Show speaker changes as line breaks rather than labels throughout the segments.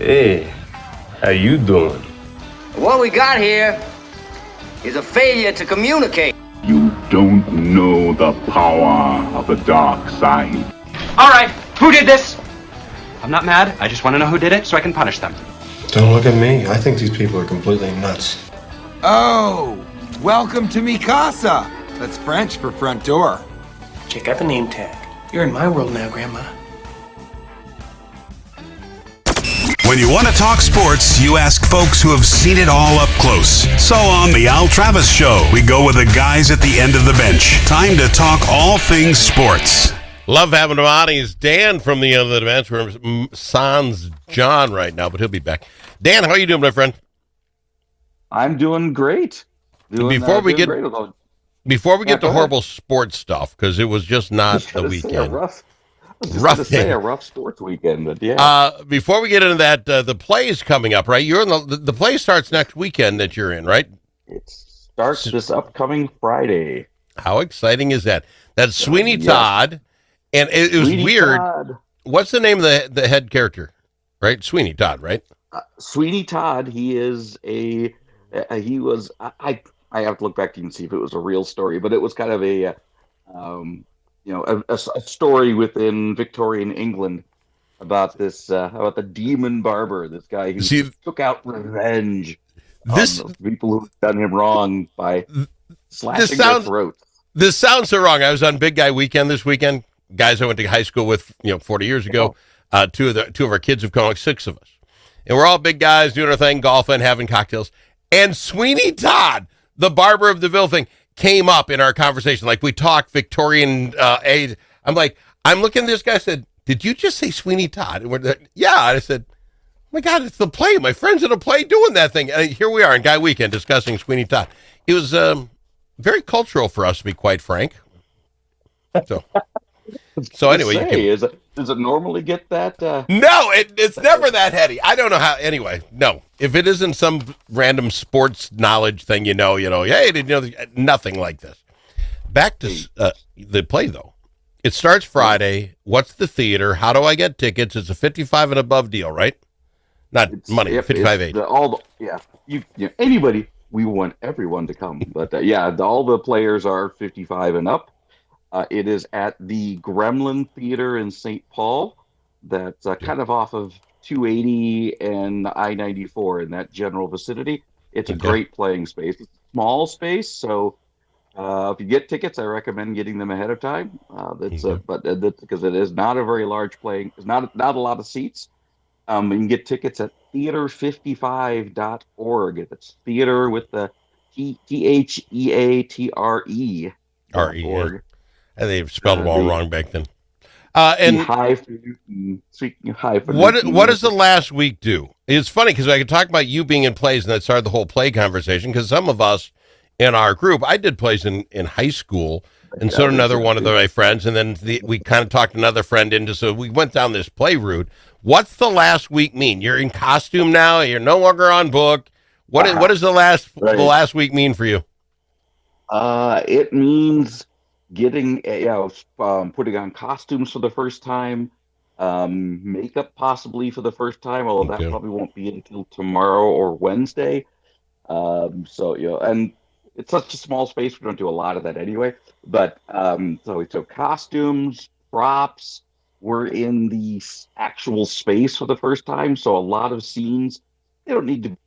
Hey, how you doing?
What we got here is a failure to communicate.
You don't know the power of the dark side.
All right, who did this? I'm not mad. I just want to know who did it so I can punish them.
Don't look at me. I think these people are completely nuts.
Oh, welcome to mi casa. That's French for front door.
Check out the name tag. You're in my world now, Grandma.
When you want to talk sports, you ask folks who have seen it all up close. So on The Al Travis Show, we go with the guys at the end of the bench. Time to talk all things sports.
Love having him on. He's Dan from the end of the bench. We're sans John right now, but he'll be back. Dan, how are you doing, my friend?
I'm doing great.
Before we get to horrible sports stuff, because it was just not the weekend.
A rough sports weekend, but yeah.
Before we get into that, the play is coming up, right? You're in the play starts next weekend that you're in, right?
It starts this upcoming Friday.
How exciting is that? That's Sweeney Todd, and it was
Sweeney
weird.
Todd.
What's the name of the head character? Right, Sweeney Todd, right?
Sweeney Todd. He is I have to look back to even see if it was a real story, but it was kind of a story within Victorian England about this about the demon barber, this guy who took out revenge on the people who've done him wrong by slashing their throats.
This sounds so wrong. I was on Big Guy Weekend this weekend. Guys I went to high school with, 40 years ago. Two of our kids have come, like 6 of us. And we're all big guys doing our thing, golfing, having cocktails. And Sweeney Todd, the barber of the Ville thing, came up in our conversation. Like, we talked Victorian age. I'm like, I'm looking at this guy. I said, did you just say Sweeney Todd? And we're like, yeah. And I said, oh my God, it's the play. My friends in the play doing that thing. And here we are in Guy Weekend discussing Sweeney Todd. It was very cultural for us, to be quite frank. So anyway,
does it normally get that?
No, it's never that heady. I don't know how. Anyway, no. If it isn't some random sports knowledge thing, hey, did you know? Nothing like this. Back to the play though. It starts Friday. What's the theater? How do I get tickets? It's a 55 and above deal, right? Not money. 55-8.
Anybody. We want everyone to come, but all the players are 55 and up. It is at the Gremlin Theater in St. Paul. That's kind of off of 280 and I-94 in that general vicinity. It's a great playing space. It's a small space, so if you get tickets, I recommend getting them ahead of time. Because it is not a very large playing. There's not a lot of seats. You can get tickets at theater55.org. That's theater with the THEATRE.org.
And they've spelled them all wrong back then. What does the last week do? It's funny because I could talk about you being in plays, and that started the whole play conversation, because some of us in our group, I did plays in high school, and so did another one of my friends, and then we kind of talked another friend into, so we went down this play route. What's the last week mean? You're in costume now. You're no longer on book. What does the last week mean for you?
It means getting putting on costumes for the first time, makeup possibly for the first time, although that probably won't be until tomorrow or Wednesday. And it's such a small space, we don't do a lot of that anyway. But so we took costumes, props. We're in the actual space for the first time, so a lot of scenes they don't need to.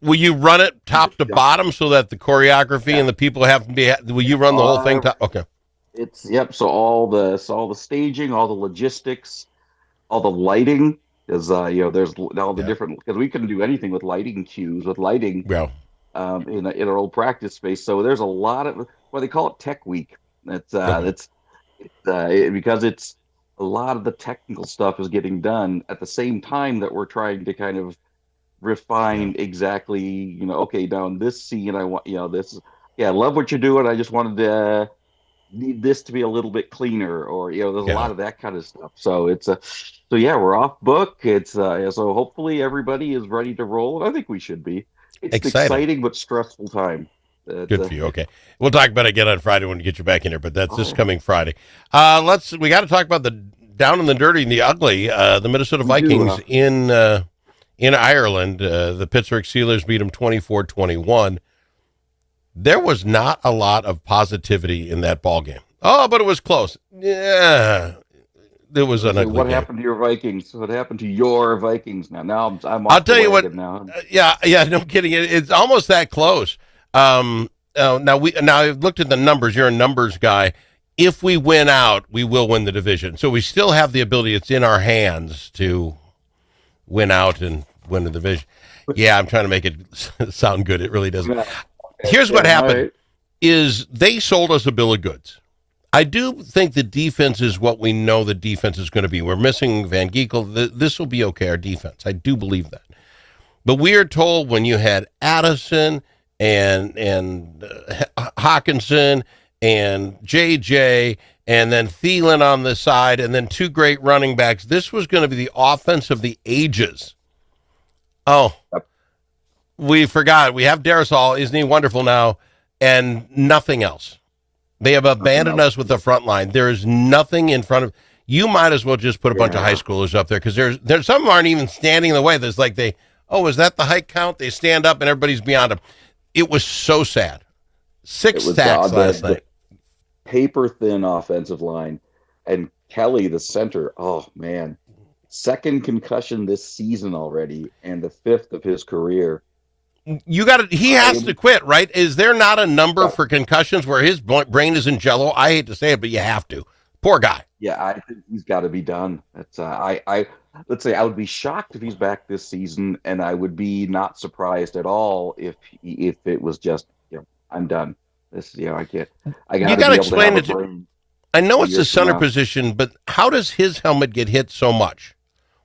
Will you run it top to bottom so that the choreography and the people have to be? Will you run the whole thing? Okay.
So all the staging, all the logistics, all the lighting is there's all the different, because we couldn't do anything with lighting cues with lighting.
Well,
in our old practice space. So there's a lot of they call it Tech Week. Because it's a lot of the technical stuff is getting done at the same time that we're trying to kind of refine exactly, down this scene, I want, this, I love what you're doing. I just wanted to need this to be a little bit cleaner, or, there's a lot of that kind of stuff. So we're off book. It's, so hopefully everybody is ready to roll. I think we should be. It's an exciting but stressful time.
Good for you. Okay. We'll talk about it again on Friday when we get you back in here, but that's this coming Friday. We got to talk about the down and the dirty and the ugly, the Minnesota Vikings in in Ireland. The Pittsburgh Steelers beat them 24-21. There was not a lot of positivity in that ball game. Oh, but it was close. Yeah, it was an ugly
What
game.
happened to your Vikings? What happened to your Vikings now? Now I'm
I'll tell you what.
now.
Yeah, no kidding. It's almost that close. Now I've looked at the numbers. You're a numbers guy. If we win out, we will win the division. So we still have the ability. It's in our hands to win out and win the division. Yeah, I'm trying to make it sound good. It really doesn't. Here's what happened: is they sold us a bill of goods. I do think the defense is what we know the defense is going to be. We're missing Van Ginkel. This will be okay, our defense. I do believe that. But we are told when you had Addison and Hawkinson and JJ and then Thielen on the side and then two great running backs, this was going to be the offense of the ages. Oh, we forgot. We have Darisaw. Isn't he wonderful now? And nothing else. They have abandoned us with the front line. There is nothing in front of you. Might as well just put a bunch of high schoolers up there because there's some of them aren't even standing in the way. There's like is that the height count? They stand up and everybody's beyond them. It was so sad. 6 sacks last night.
Paper thin offensive line, and Kelly, the center. Oh man, 2nd concussion this season already, and the 5th of his career.
He has to quit, right? Is there not a number for concussions where his brain is in jello? I hate to say it, but you have to. Poor guy.
Yeah, I think he's got to be done. That's let's say I would be shocked if he's back this season, and I would be not surprised at all if it was just I'm done. This I got to
explain it to. I know it's the center position, but how does his helmet get hit so much?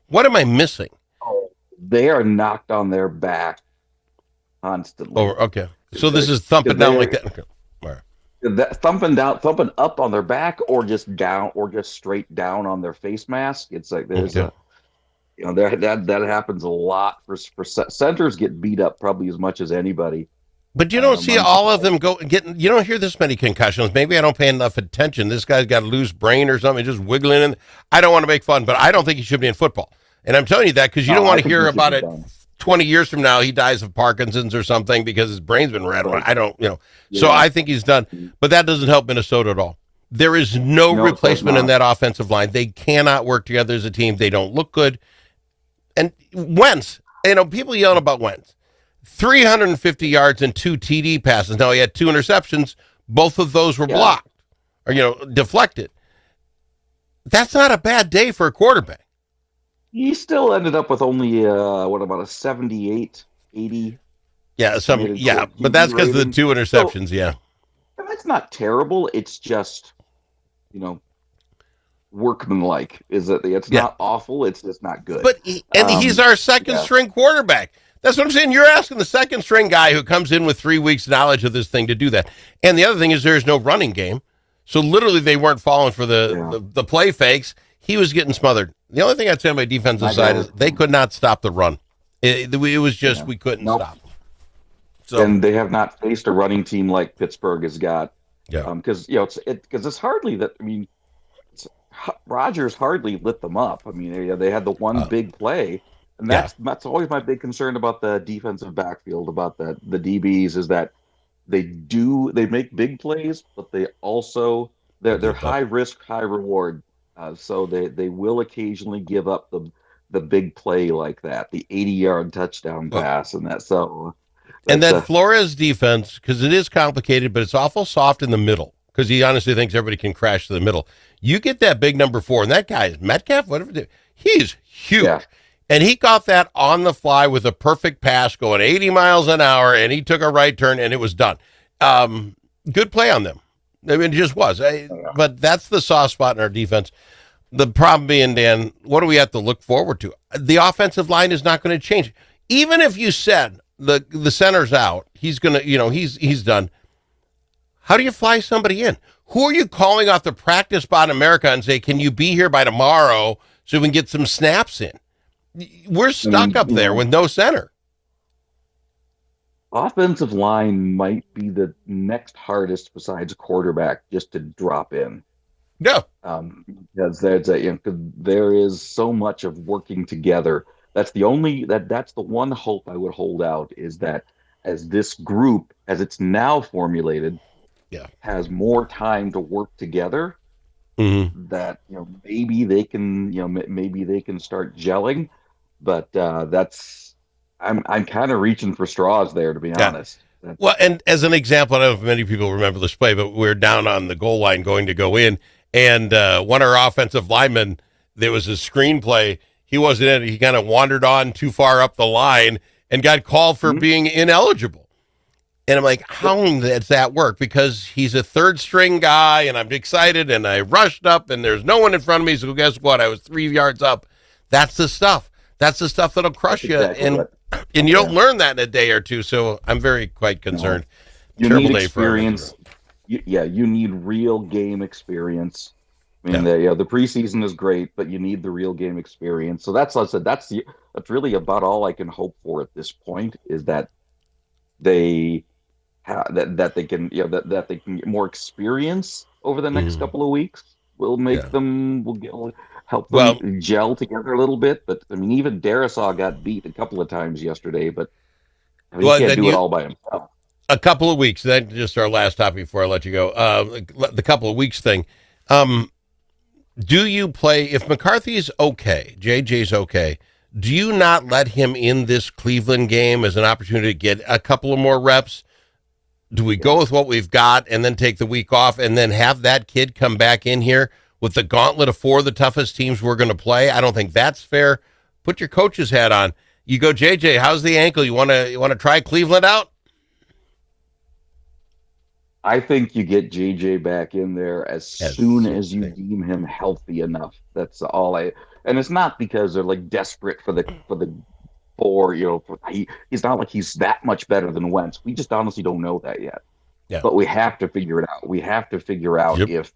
What am I missing?
Oh, they are knocked on their back constantly.
Oh, okay. So this is thumping down like that. Okay. All right.
Thumping up on their back, or just down, or just straight down on their face mask. It's like there's that happens a lot for centers. Get beat up probably as much as anybody.
But you don't see all of them you don't hear this many concussions. Maybe I don't pay enough attention. This guy's got a loose brain or something, just wiggling in. I don't want to make fun, but I don't think he should be in football. And I'm telling you that because you don't want to hear about it 20 years from now. He dies of Parkinson's or something because his brain's been rattling. I don't, So I think he's done. But that doesn't help Minnesota at all. There is no replacement in that offensive line. They cannot work together as a team. They don't look good. And Wentz, people yelling about Wentz. 350 yards and 2 TD passes. Now he had 2 interceptions. Both of those were blocked or, deflected. That's not a bad day for a quarterback.
He still ended up with only, about a 78, 80?
Yeah, but that's because of the 2 interceptions,
And that's not terrible. It's just, workmanlike. It's not awful. It's just not good.
But he's our second string quarterback. That's what I'm saying. You're asking the second string guy who comes in with 3 weeks knowledge of this thing to do that. And the other thing is there's no running game. So literally they weren't falling for the play fakes. He was getting smothered. The only thing I'd say on my defensive side is they could not stop the run. It was just we couldn't stop. So,
and they have not faced a running team like Pittsburgh has got.
Yeah.
Because it's hardly that. I mean, Rodgers hardly lit them up. I mean, they had the one big play, and that's always my big concern about the defensive backfield, about the DBs, is that they make big plays, but they also they're high risk, high reward. So they will occasionally give up the big play like that, the 80-yard touchdown pass, and that. So.
And that Flores defense, because it is complicated, but it's awful soft in the middle, because he honestly thinks everybody can crash to the middle. You get that big number 4, and that guy is Metcalf, whatever. He's huge. Yeah. And he got that on the fly with a perfect pass going 80 miles an hour, and he took a right turn, and it was done. Good play on them. I mean, it just was. But that's the soft spot in our defense. The problem being, Dan, what do we have to look forward to? The offensive line is not going to change. Even if you said the center's out, he's going to, he's done. How do you fly somebody in? Who are you calling off the practice spot in America and say, can you be here by tomorrow so we can get some snaps in? We're stuck up there with no center.
Offensive line might be the next hardest besides quarterback just to drop in.
Yeah.
Because there is so much of working together that's the one hope I would hold out, is that as this group, as it's now formulated, has more time to work together, that maybe they can start gelling. But I'm kind of reaching for straws there, to be honest.
Well, and as an example, I don't know if many people remember this play, but we're down on the goal line going to go in, and one of our offensive linemen, there was a screenplay. He wasn't in it. He kind of wandered on too far up the line and got called for being ineligible. And I'm like, how does that work? Because he's a third string guy, and I'm excited, and I rushed up, and there's no one in front of me. So guess what? I was 3 yards up. That's the stuff. That's the stuff that'll crush you. And you don't learn that in a day or two. So I'm quite concerned.
You need experience. You need real game experience. I mean, the preseason is great, but you need the real game experience. So that's really about all I can hope for at this point, is that they can get more experience over the next couple of weeks. Will help them gel together a little bit. But I mean, even Darisaw got beat a couple of times yesterday, but he can't do it all by himself.
A couple of weeks. That's just our last topic before I let you go. The couple of weeks thing. Do you play, if McCarthy's okay, JJ's okay, do you not let him in this Cleveland game as an opportunity to get a couple of more reps? Do we go with what we've got and then take the week off and then have that kid come back in here with the gauntlet of 4 of the toughest teams we're going to play? I don't think that's fair. Put your coach's hat on. You go, JJ, how's the ankle? You want to try Cleveland out?
I think you get JJ back in there as soon as you deem him healthy enough. That's all and it's not because they're like desperate for the he's not like he's that much better than Wentz. We just honestly don't know that yet. Yeah. But we have to figure it out. We have to figure out if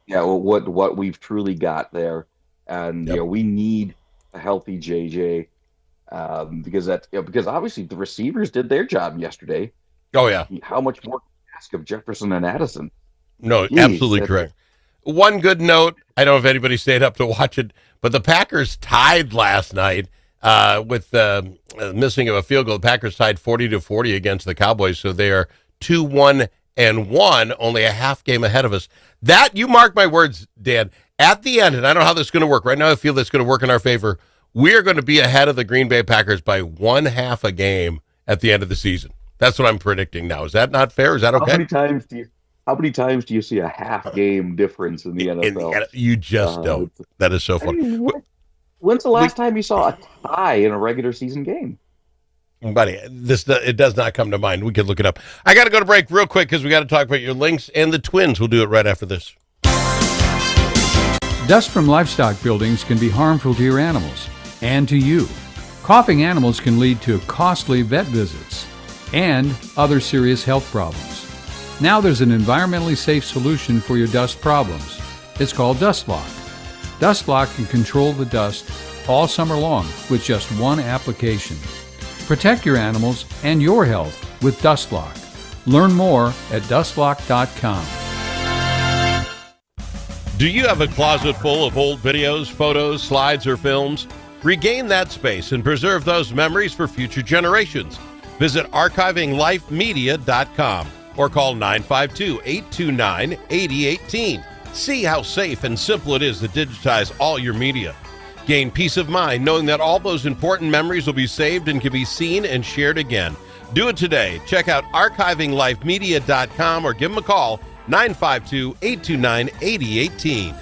what we've truly got there. And we need a healthy JJ because obviously the receivers did their job yesterday.
Oh yeah.
How much more ask of Jefferson and Addison?
No, absolutely correct. One good note, I don't know if anybody stayed up to watch it, but the Packers tied last night with missing of a field goal. The Packers tied 40-40 against the Cowboys, so they are 2-1-1, only a half game ahead of us. That, you mark my words, Dan, at the end, and I don't know how this is going to work. Right now I feel that's going to work in our favor. We're going to be ahead of the Green Bay Packers by 1/2 a game at the end of the season. That's what I'm predicting now. Is that not fair? Is that okay?
How many times do you see a half game difference in the NFL?
You just don't. That is so funny.
When's the last time you saw a tie in a regular season game?
Buddy, it does not come to mind. We could look it up. I got to go to break real quick because we got to talk about your Lynx and the Twins. We'll do it right after this.
Dust from livestock buildings can be harmful to your animals and to you. Coughing animals can lead to costly vet visits and other serious health problems. Now there's an environmentally safe solution for your dust problems. It's called DustLock. DustLock can control the dust all summer long with just one application. Protect your animals and your health with DustLock. Learn more at dustlock.com.
Do you have a closet full of old videos, photos, slides, or films? Regain that space and preserve those memories for future generations. Visit archivinglifemedia.com or call 952-829-8018. See how safe and simple it is to digitize all your media. Gain peace of mind knowing that all those important memories will be saved and can be seen and shared again. Do it today. Check out archivinglifemedia.com or give them a call, 952-829-8018.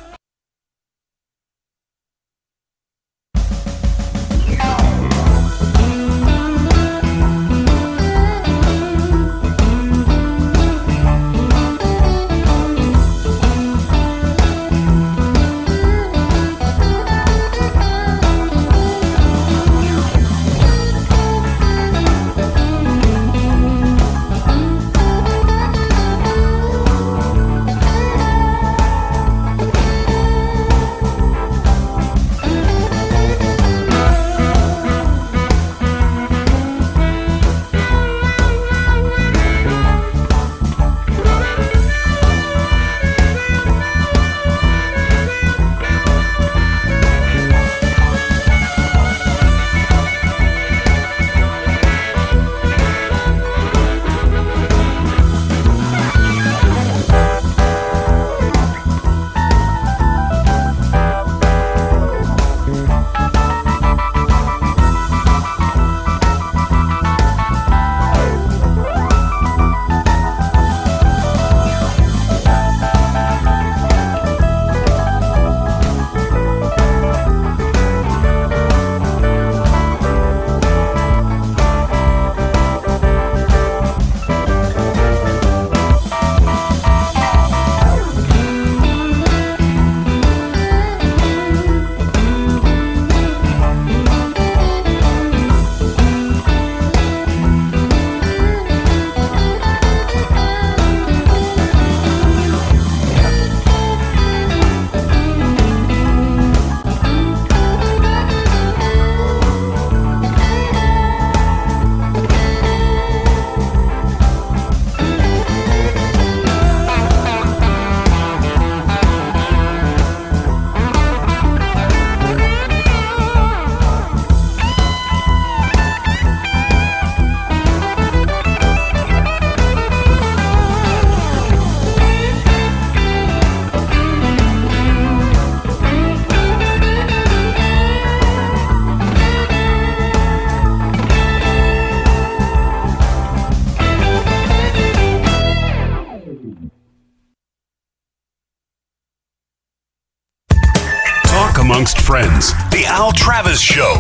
friends. The Al Travis Show.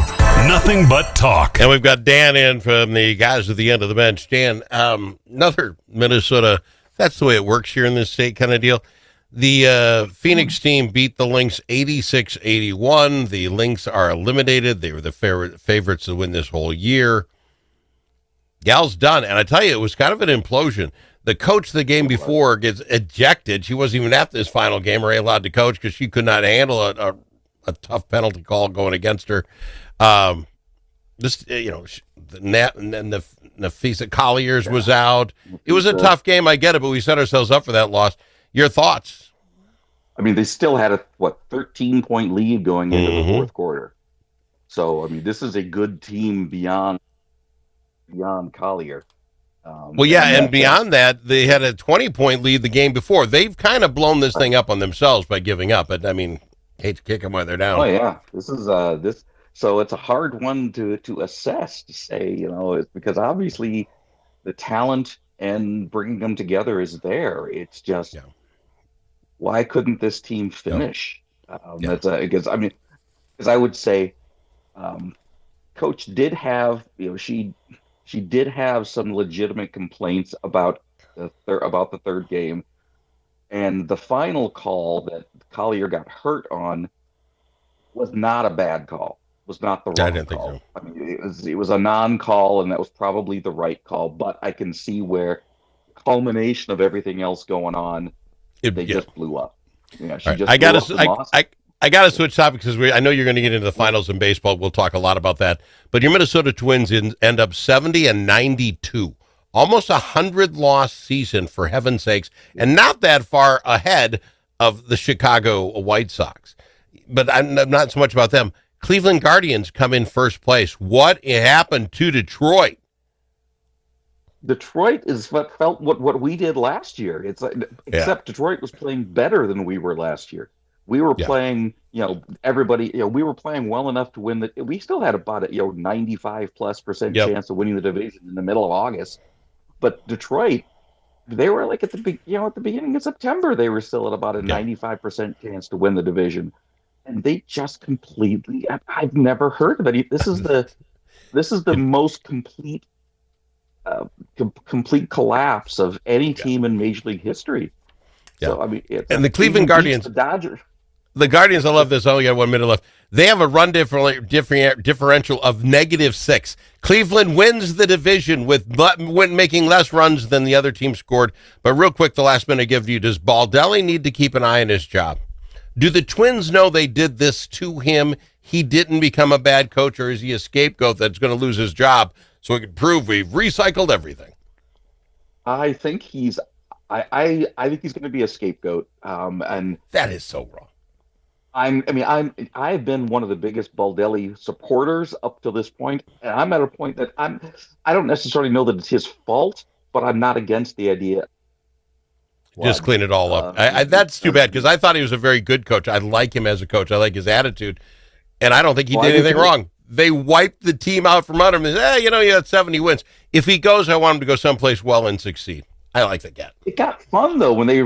Nothing but talk.
And we've got Dan in from the guys at the end of the bench. Dan, another Minnesota, that's the way it works here in this state kind of deal. The Phoenix team beat the Lynx 86-81. The Lynx are eliminated. They were the favorites to win this whole year. Gal's done. And I tell you, it was kind of an implosion. The coach the game before gets ejected. She wasn't even at this final game or allowed to coach because she could not handle a tough penalty call going against her. The Nafisa Colliers was out. It was a tough game. I get it, but we set ourselves up for that loss. Your thoughts?
I mean, they still had a 13-point lead going into the fourth quarter. So, I mean, this is a good team beyond Collier.
And beyond that, they had a 20-point lead the game before. They've kind of blown this thing up on themselves by giving up. But I mean, hate to kick them while they're down.
Oh yeah, this is this. So it's a hard one to assess, to say, it's because obviously the talent and bringing them together is there. It's just why couldn't this team finish? That's because I would say, Coach did have she did have some legitimate complaints about the third game, and the final call that Collier got hurt on was not a bad call. Was not the wrong call. I didn't think so. I mean, it was a non-call, and that was probably the right call. But I can see where the culmination of everything else going on, they just blew up.
I got to switch topics because I know you're going to get into the finals in baseball. We'll talk a lot about that. But your Minnesota Twins end up 70-92, almost 100-loss season, for heaven's sakes, and not that far ahead of the Chicago White Sox. But I'm not so much about them. Cleveland Guardians come in first place. What happened to Detroit?
Detroit is what we did last year. It's except Detroit was playing better than we were last year. We were playing, everybody, we were playing well enough to win we still had about a 95+% chance of winning the division in the middle of August. But Detroit, they were like at the beginning of September, they were still at about a 95% chance to win the division. And they just completely, I've never heard of it. This is the most complete collapse of any team in Major League history.
Yeah.
So, I mean,
and the Cleveland Guardians, the Guardians, I love this. I only got 1 minute left. They have a run differential of -6. Cleveland wins the division with making less runs than the other team scored. But real quick, the last minute I give you, does Baldelli need to keep an eye on his job? Do the Twins know they did this to him? He didn't become a bad coach, or is he a scapegoat that's going to lose his job so he can prove we've recycled everything?
I think he's I think he's going to be a scapegoat. And
that is so wrong.
I've been one of the biggest Baldelli supporters up to this point, and I'm at a point that I don't necessarily know that it's his fault, but I'm not against the idea.
Just clean it all up. That's too bad, because I thought he was a very good coach. I like him as a coach. I like his attitude, and I don't think he did anything wrong. They wiped the team out from under him and said, you had 70 wins. If he goes, I want him to go someplace well and succeed. I like that guy.
It got fun, though, when they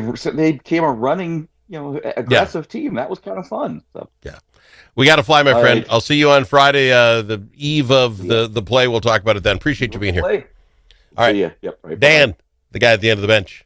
became a running, aggressive team. That was kind of fun. So.
Yeah. We got to fly, my friend. Right. I'll see you on Friday, the eve of the play. We'll talk about it then. Appreciate you being here. All right.
See ya. Yep, right.
Dan, the guy at the end of the bench.